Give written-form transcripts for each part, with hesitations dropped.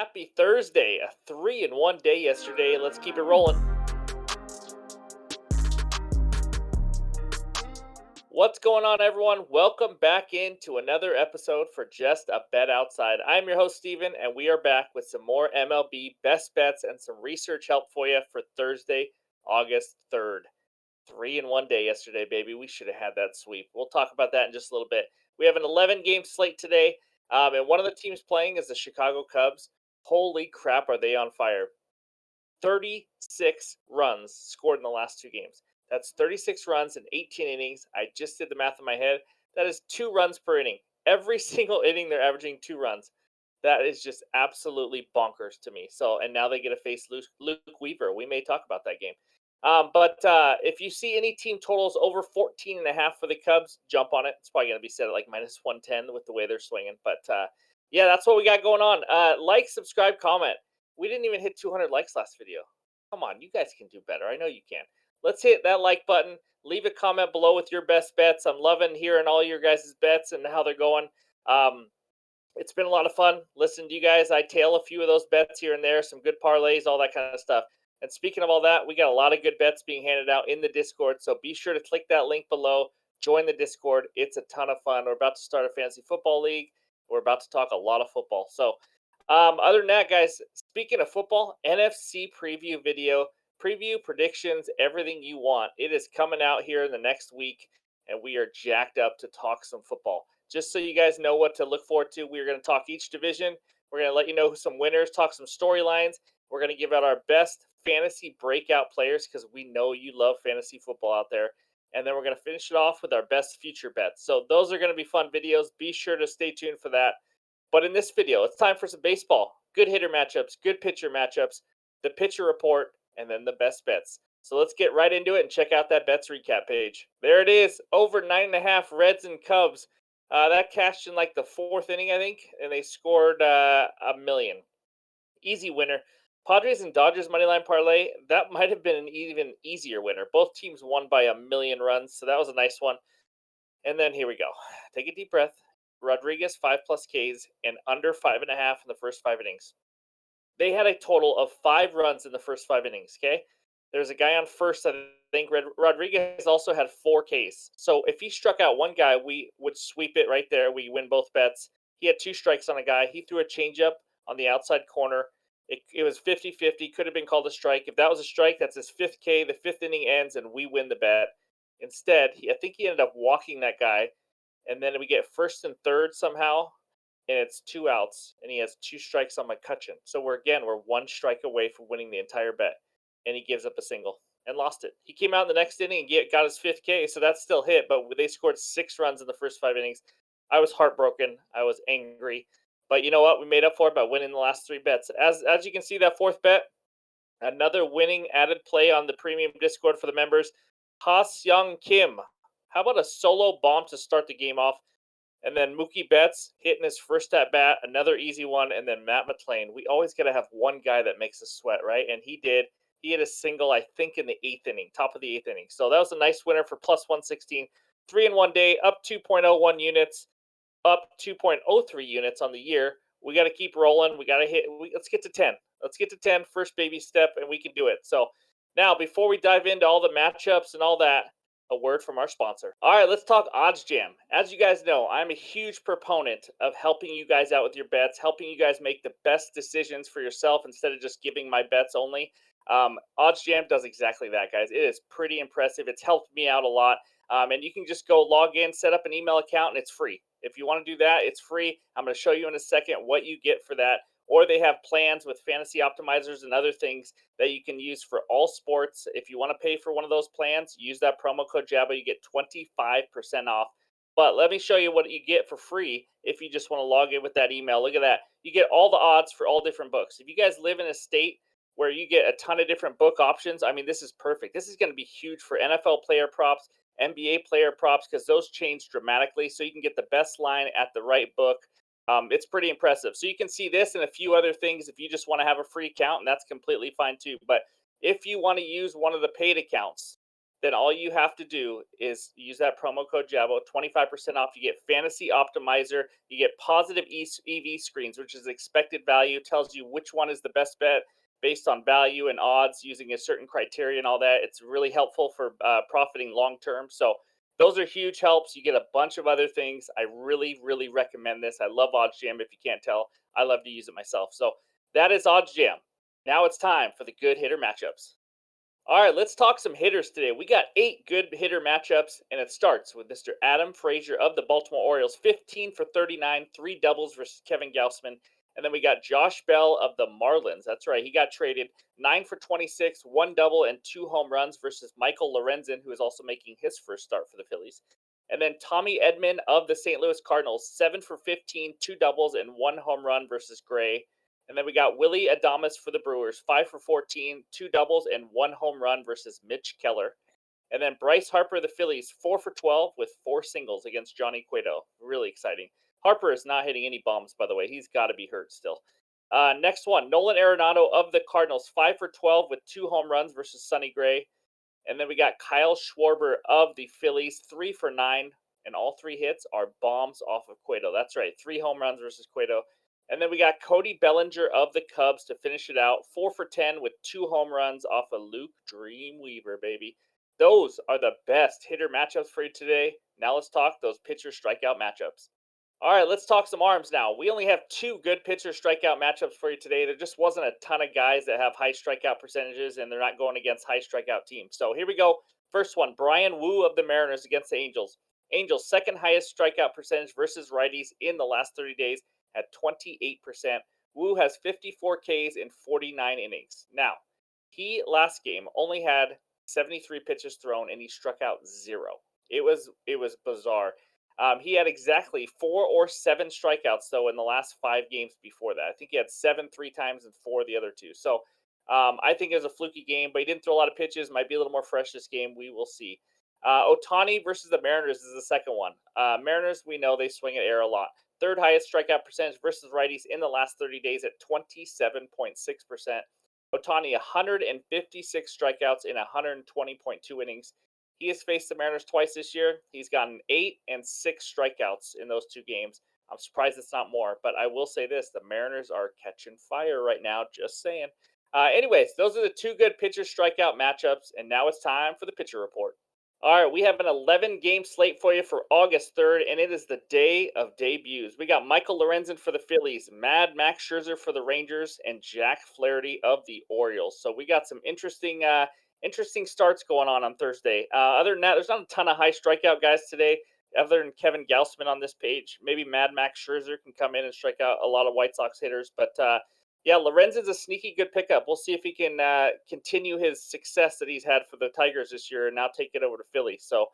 Happy Thursday. A 3-1 day yesterday. Let's keep it rolling. What's going on, everyone? Welcome back into another episode for Just a Bet Outside. I'm your host, Steven, and we are back with some more MLB best bets and some research help for you for Thursday, August 3rd. 3-1 day yesterday, baby. We should have had that sweep. We'll talk about that in just a little bit. We have an 11-game slate today, and one of the teams playing is the Chicago Cubs. Holy crap, are they on fire! 36 runs scored in the last two games. That's 36 runs in 18 innings. I just did the math in my head. That is 2 runs per inning. Every single inning, they're averaging 2 runs. That is just absolutely bonkers to me. So, and now they get to face Luke Weaver. We may talk about that game. But if you see any team totals over 14.5 for the Cubs, jump on it. It's probably going to be set at like minus 110 with the way they're swinging. But yeah, that's what we got going on. Like, subscribe, comment. We didn't even hit 200 likes last video. Come on, you guys can do better. I know you can. Let's hit that like button. Leave a comment below with your best bets. I'm loving hearing all your guys' bets and how they're going. It's been a lot of fun listening to you guys. I tail a few of those bets here and there, some good parlays, all that kind of stuff. And speaking of all that, we got a lot of good bets being handed out in the Discord. So be sure to click that link below. Join the Discord. It's a ton of fun. We're about to start a fantasy football league. We're about to talk a lot of football. So other than that, guys, speaking of football, NFC preview video, preview predictions, everything you want. It is coming out here in the next week, and we are jacked up to talk some football. Just so you guys know what to look forward to, we're going to talk each division. We're going to let you know some winners, talk some storylines. We're going to give out our best fantasy breakout players because we know you love fantasy football out there. And then we're going to finish it off with our best future bets. So those are going to be fun videos. Be sure to stay tuned for that. But in this video, it's time for some baseball. Good hitter matchups, good pitcher matchups, the pitcher report, and then the best bets. So let's get right into it and check out that bets recap page. There it is, over 9.5 Reds and Cubs. That cashed in like the 4th inning, I think, and they scored $1 million. Easy winner. Padres and Dodgers moneyline parlay, that might have been an even easier winner. Both teams won by 1 million runs, so that was a nice one. And then here we go. Take a deep breath. Rodriguez 5+ Ks and under 5.5 in the first 5 innings. They had a total of 5 runs in the first 5 innings. Okay, there's a guy on first. I think Rodriguez also had 4 Ks. So if he struck out one guy, we would sweep it right there. We win both bets. He had 2 strikes on a guy. He threw a changeup on the outside corner. It was 50-50. Could have been called a strike. If that was a strike, that's his 5th K. The 5th inning ends, and we win the bet. Instead, I think he ended up walking that guy. And then we get first and third somehow, and it's 2 outs, and he has 2 strikes on McCutcheon. So we're 1 strike away from winning the entire bet, and he gives up a single and lost it. He came out in the next inning and got his 5th K, so that's still hit, but they scored 6 runs in the first 5 innings. I was heartbroken. I was angry. But you know what? We made up for it by winning the last 3 bets. As you can see, that 4th bet, another winning added play on the premium Discord for the members. Ha-Seong Kim. How about a solo bomb to start the game off? And then Mookie Betts hitting his first at bat, another easy one, and then Matt McLain. We always got to have one guy that makes us sweat, right? And he did. He hit a single, I think, in the 8th inning, top of the 8th inning. So that was a nice winner for plus 116. 3-in-1 day, up 2.01 units, up 2.03 units on the year. We got to keep rolling. We got to hit. Let's get to 10. Let's get to 10, first baby step, and we can do it. So now, before we dive into all the matchups and all that, a word from our sponsor. All right, let's talk OddsJam. As you guys know, I'm a huge proponent of helping you guys out with your bets, helping you guys make the best decisions for yourself instead of just giving my bets only. OddsJam does exactly that, guys. It is pretty impressive. It's helped me out a lot. And you can just go log in, set up an email account, and it's free. If you want to do that, it's free. I'm going to show you in a second what you get for that. Or they have plans with fantasy optimizers and other things that you can use for all sports. If you want to pay for one of those plans, use that promo code JABA. You get 25% off. But let me show you what you get for free if you just want to log in with that email. Look at that. You get all the odds for all different books. If you guys live in a state where you get a ton of different book options, I mean, this is perfect. This is going to be huge for NFL player props, NBA player props, because those change dramatically. So you can get the best line at the right book. It's pretty impressive. So you can see this and a few other things if you just want to have a free account, and that's completely fine too. But if you want to use one of the paid accounts, then all you have to do is use that promo code Jabo, 25% off. You get Fantasy Optimizer, you get positive EV screens, which is expected value, tells you which one is the best bet based on value and odds using a certain criteria and all that. It's really helpful for profiting long term. So those are huge helps. You get a bunch of other things. I really, really recommend this. I love OddsJam. If you can't tell, I love to use it myself. So that is OddsJam. Now it's time for the good hitter matchups. All right, let's talk some hitters today. We got 8 good hitter matchups, and it starts with Mr. Adam Frazier of the Baltimore Orioles, 15 for 39, 3 doubles versus Kevin Gausman. And then we got Josh Bell of the Marlins. That's right, he got traded 9 for 26, 1 double, and 2 home runs versus Michael Lorenzen, who is also making his first start for the Phillies. And then Tommy Edman of the St. Louis Cardinals, 7 for 15, 2 doubles, and 1 home run versus Gray. And then we got Willie Adames for the Brewers, 5 for 14, 2 doubles, and 1 home run versus Mitch Keller. And then Bryce Harper of the Phillies, 4 for 12 with 4 singles against Johnny Cueto. Really exciting. Harper is not hitting any bombs, by the way. He's got to be hurt still. Next one, Nolan Arenado of the Cardinals, 5 for 12 with 2 home runs versus Sonny Gray. And then we got Kyle Schwarber of the Phillies, 3 for 9, and all 3 hits are bombs off of Cueto. That's right, 3 home runs versus Cueto. And then we got Cody Bellinger of the Cubs to finish it out, 4 for 10 with 2 home runs off of Luke Dreamweaver, baby. Those are the best hitter matchups for you today. Now let's talk those pitcher strikeout matchups. All right, let's talk some arms now. We only have 2 good pitcher strikeout matchups for you today. There just wasn't a ton of guys that have high strikeout percentages, and they're not going against high strikeout teams. So here we go. First one, Brian Wu of the Mariners against the Angels. Angels' second highest strikeout percentage versus righties in the last 30 days at 28%. Wu has 54 Ks in 49 innings. Now, he last game only had 73 pitches thrown, and he struck out 0. It was bizarre. He had exactly 4 or 7 strikeouts, though, in the last 5 games before that. I think he had 7 3 times and 4 the other 2. So I think it was a fluky game, but he didn't throw a lot of pitches. Might be a little more fresh this game. We will see. Ohtani versus the Mariners is the second one. Mariners, we know they swing at air a lot. Third highest strikeout percentage versus righties in the last 30 days at 27.6%. Ohtani, 156 strikeouts in 120.2 innings. He has faced the Mariners twice this year. He's gotten 8 and 6 strikeouts in those 2 games. I'm surprised it's not more, but I will say this: the Mariners are catching fire right now. Just saying. Anyways, those are the 2 good pitcher strikeout matchups, and now it's time for the pitcher report. All right, we have an 11-game slate for you for August 3rd, and it is the day of debuts. We got Michael Lorenzen for the Phillies, Mad Max Scherzer for the Rangers, and Jack Flaherty of the Orioles. So we got some interesting starts going on Thursday. Other than that, there's not a ton of high strikeout guys today, other than Kevin Gausman on this page. Maybe Mad Max Scherzer can come in and strike out a lot of White Sox hitters, but yeah, Lorenzen's a sneaky good pickup. We'll see if he can continue his success that he's had for the Tigers this year and now take it over to Philly. So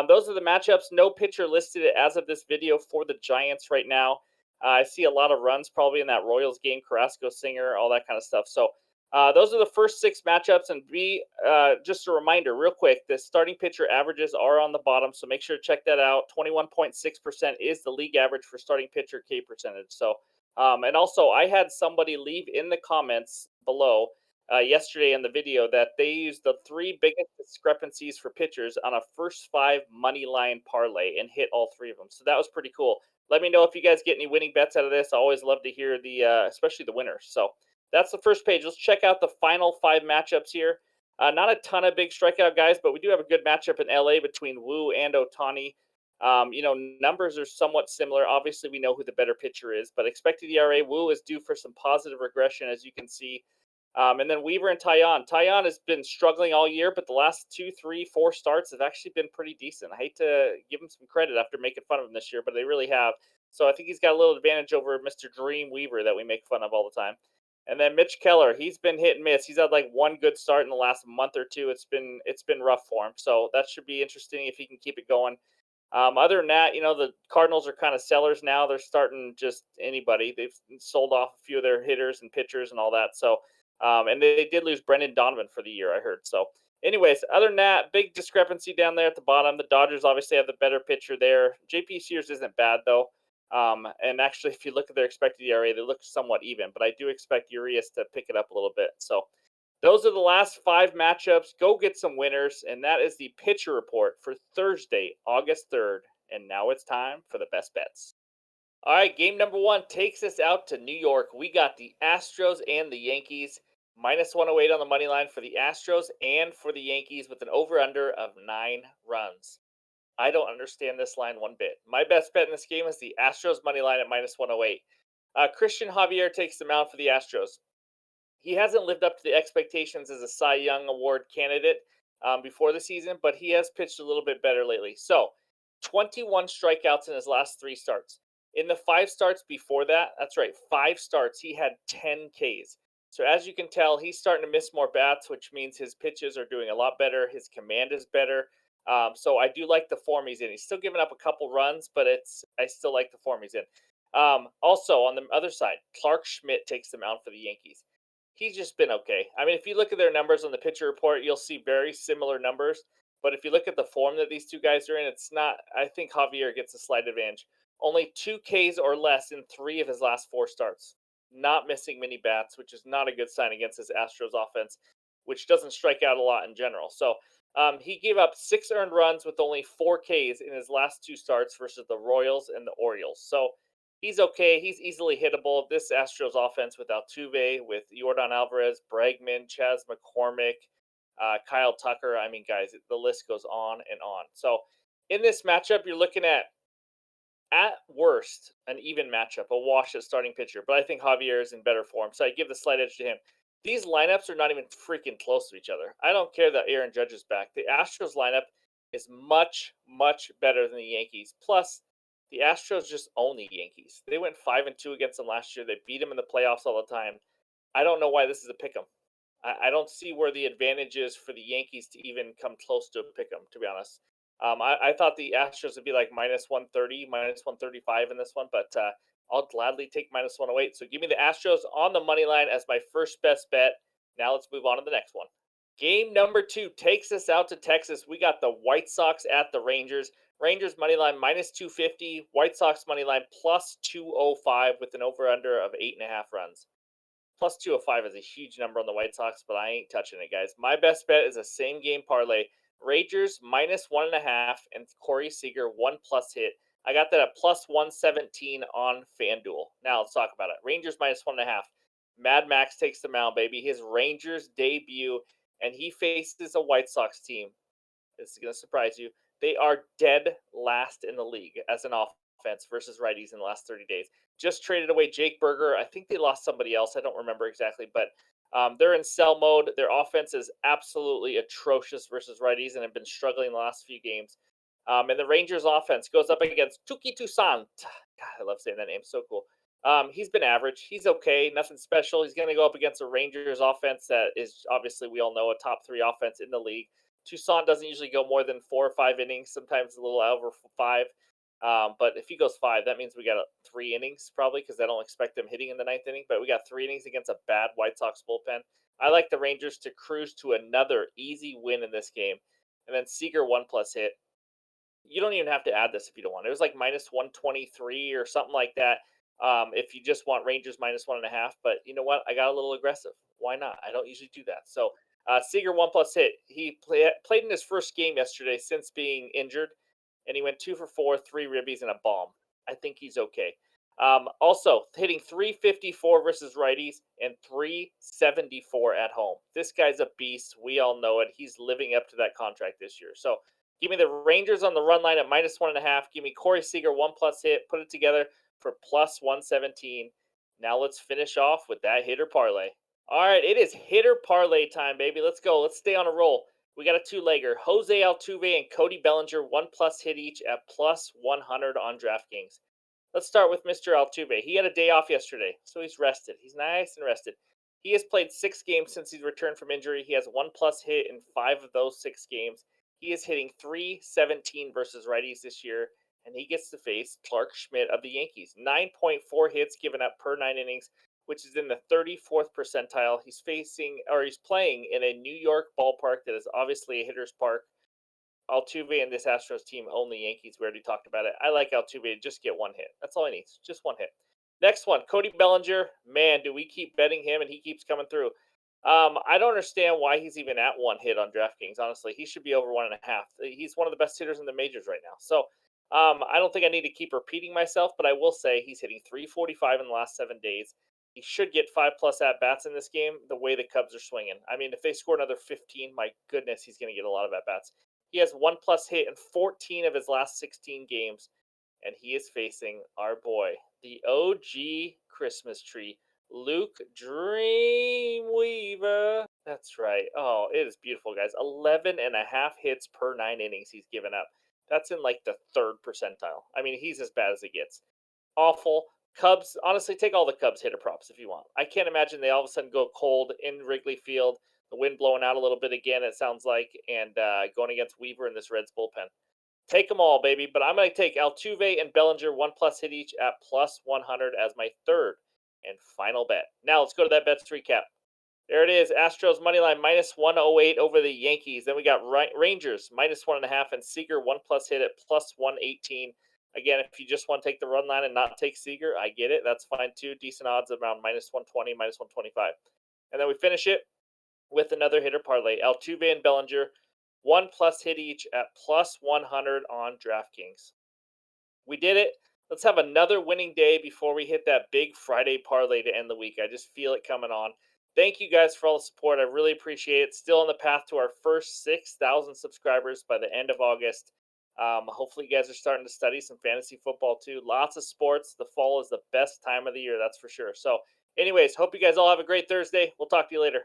those are the matchups. No pitcher listed as of this video for the Giants right now. I see a lot of runs probably in that Royals game, Carrasco, Singer, all that kind of stuff. So those are the first 6 matchups. And just a reminder, real quick, the starting pitcher averages are on the bottom, so make sure to check that out. 21.6% is the league average for starting pitcher K percentage. So, and also, I had somebody leave in the comments below yesterday in the video that they used the 3 biggest discrepancies for pitchers on a first 5 money line parlay and hit all 3 of them. So that was pretty cool. Let me know if you guys get any winning bets out of this. I always love to hear especially the winners. So that's the first page. Let's check out the final 5 matchups here. Not a ton of big strikeout guys, but we do have a good matchup in LA between Wu and Ohtani. Numbers are somewhat similar. Obviously, we know who the better pitcher is, but expected ERA, Wu is due for some positive regression, as you can see. And then Weaver and Taillon. Taillon has been struggling all year, but the last 2, 3, 4 starts have actually been pretty decent. I hate to give him some credit after making fun of him this year, but they really have. So I think he's got a little advantage over Mr. Dream Weaver that we make fun of all the time. And then Mitch Keller, he's been hit and miss. He's had like 1 good start in the last month or 2. It's been rough for him. So that should be interesting if he can keep it going. Other than that, the Cardinals are kind of sellers now. They're starting just anybody. They've sold off a few of their hitters and pitchers and all that. So, and they did lose Brendan Donovan for the year, I heard. So, anyways, other than that, big discrepancy down there at the bottom. The Dodgers obviously have the better pitcher there. JP Sears isn't bad though. And actually, if you look at their expected ERA, they look somewhat even. But I do expect Urias to pick it up a little bit. So Those are the last 5 matchups. Go get some winners, and that is the pitcher report for Thursday, August 3rd. And now it's time for the best bets. All right, game number one takes us out to New York. We got the Astros and the Yankees. Minus 108 on the money line for the Astros and for the Yankees with an over under of 9 runs. I don't understand this line one bit. My best bet in this game is the Astros money line at minus 108. Christian Javier takes the mound for the Astros. He hasn't lived up to the expectations as a Cy Young Award candidate before the season, but he has pitched a little bit better lately. So, 21 strikeouts in his last 3 starts. In the 5 starts before that, that's right, 5 starts, he had 10 Ks. So, as you can tell, he's starting to miss more bats, which means his pitches are doing a lot better. His command is better. So, I do like the form he's in. He's still giving up a couple runs, but I still like the form he's in. Also, on the other side, Clark Schmidt takes the mound for the Yankees. He's just been okay. I mean, if you look at their numbers on the pitcher report, you'll see very similar numbers. But if you look at the form that these two guys are in, it's not. I think Javier gets a slight advantage. Only 2 Ks or less in 3 of his last 4 starts. Not missing many bats, which is not a good sign against his Astros offense, which doesn't strike out a lot in general. So he gave up 6 earned runs with only 4 Ks in his last 2 starts versus the Royals and the Orioles. So he's okay. He's easily hittable. This Astros offense with Altuve, with Yordan Alvarez, Bregman, Chas McCormick, Kyle Tucker. I mean, guys, the list goes on and on. So in this matchup, you're looking at worst, an even matchup, a wash at starting pitcher. But I think Javier is in better form, so I give the slight edge to him. These lineups are not even freaking close to each other. I don't care that Aaron Judge is back. The Astros lineup is much, much better than the Yankees. Plus, the Astros just own the Yankees. They went 5-2 against them last year. They beat them in the playoffs all the time. I don't know why this is a pick 'em. I don't see where the advantage is for the Yankees to even come close to a pick 'em, to be honest. I thought the Astros would be like minus 130, minus 135 in this one, but I'll gladly take minus 108. So give me the Astros on the money line as my first best bet. Now let's move on to the next one. Game number two takes us out to Texas. We got the White Sox at the Rangers. Rangers money line minus 250. White Sox money line plus 205 with an over under of 8.5 runs. Plus 205 is a huge number on the White Sox, but I ain't touching it, guys. My best bet is a same game parlay. Rangers minus 1.5 and Corey Seager 1+ hit. I got that at plus 117 on FanDuel. Now let's talk about it. Rangers minus 1.5. Mad Max takes the mound, baby. His Rangers debut, and he faces a White Sox team. This is going to surprise you. They are dead last in the league as an offense versus righties in the last 30 days. Just traded away Jake Berger. I think they lost somebody else. I don't remember exactly, but they're in sell mode. Their offense is absolutely atrocious versus righties and have been struggling the last few games. And the Rangers offense goes up against Tuki Toussaint. God, I love saying that name. So cool. He's been average. He's okay. Nothing special. He's going to go up against a Rangers offense that is obviously, we all know, a top 3 offense in the league. Toussaint doesn't usually go more than 4 or 5 innings, sometimes a little over 5. But if he goes 5, that means we got 3 innings probably because I don't expect them hitting in the 9th inning. But we got 3 innings against a bad White Sox bullpen. I like the Rangers to cruise to another easy win in this game. And then Seager 1+ hit. You don't even have to add this if you don't want. It was like minus 123 or something like that. If you just want Rangers minus 1.5, but you know what? I got a little aggressive. Why not? I don't usually do that. So Seager 1+ hit. He played in his first game yesterday since being injured, and he went 2 for 4, 3 ribbies, and a bomb. I think he's okay. Also hitting 354 versus righties and 374 at home. This guy's a beast. We all know it. He's living up to that contract this year. So give me the Rangers on the run line at minus 1.5. Give me Corey Seager 1+ hit. Put it together for plus 117. Now let's finish off with that hitter parlay. All right, it is hitter parlay time, baby. Let's go. Let's stay on a roll. We got a 2-legger. Jose Altuve and Cody Bellinger 1+ hit each at plus 100 on DraftKings. Let's start with Mr. Altuve. He had a day off yesterday, so he's rested. He's nice and rested. He has played 6 games since he's returned from injury. He has 1+ hit in 5 of those 6 games. He is hitting 317 versus righties this year, and he gets to face Clark Schmidt of the Yankees. 9.4 hits given up per 9 innings, which is in the 34th percentile. He's playing in a New York ballpark that is obviously a hitter's park. Altuve and this Astros team own the Yankees. We already talked about it. I like Altuve to just get 1 hit. That's all he needs. Just 1 hit. Next one, Cody Bellinger. Man, do we keep betting him, and he keeps coming through. I don't understand why he's even at one hit on DraftKings. Honestly, he should be over 1.5. He's one of the best hitters in the majors right now. So I don't think I need to keep repeating myself, but I will say he's hitting 345 in the last 7 days. He should get 5+ at bats in this game. The way the Cubs are swinging, I mean, if they score another 15, my goodness, he's going to get a lot of at bats. He has 1+ hit in 14 of his last 16 games, and he is facing our boy, the OG Christmas tree, Luke Dreamweaver. That's right. Oh, it is beautiful, guys. 11.5 hits per 9 innings he's given up. That's in like the third percentile. I mean, he's as bad as it gets. Awful. Cubs, honestly, take all the Cubs hitter props if you want. I can't imagine they all of a sudden go cold in Wrigley Field, the wind blowing out a little bit again, it sounds like, and going against Weaver in this Reds bullpen. Take them all, baby. But I'm going to take Altuve and Bellinger 1+ hit each at plus 100 as my third and final bet. Now let's go to that bets recap. There it is. Astros money line minus 108 over the Yankees. Then we got Rangers minus 1.5 and Seager 1+ hit at plus 118. Again, if you just want to take the run line and not take Seager, I get it. That's fine too. Decent odds around minus 120, minus 125. And then we finish it with another hitter parlay. Altuve and Bellinger 1+ hit each at plus 100 on DraftKings. We did it. Let's have another winning day before we hit that big Friday parlay to end the week. I just feel it coming on. Thank you guys for all the support. I really appreciate it. Still on the path to our first 6,000 subscribers by the end of August. Hopefully, you guys are starting to study some fantasy football too. Lots of sports. The fall is the best time of the year, that's for sure. So, anyways, hope you guys all have a great Thursday. We'll talk to you later.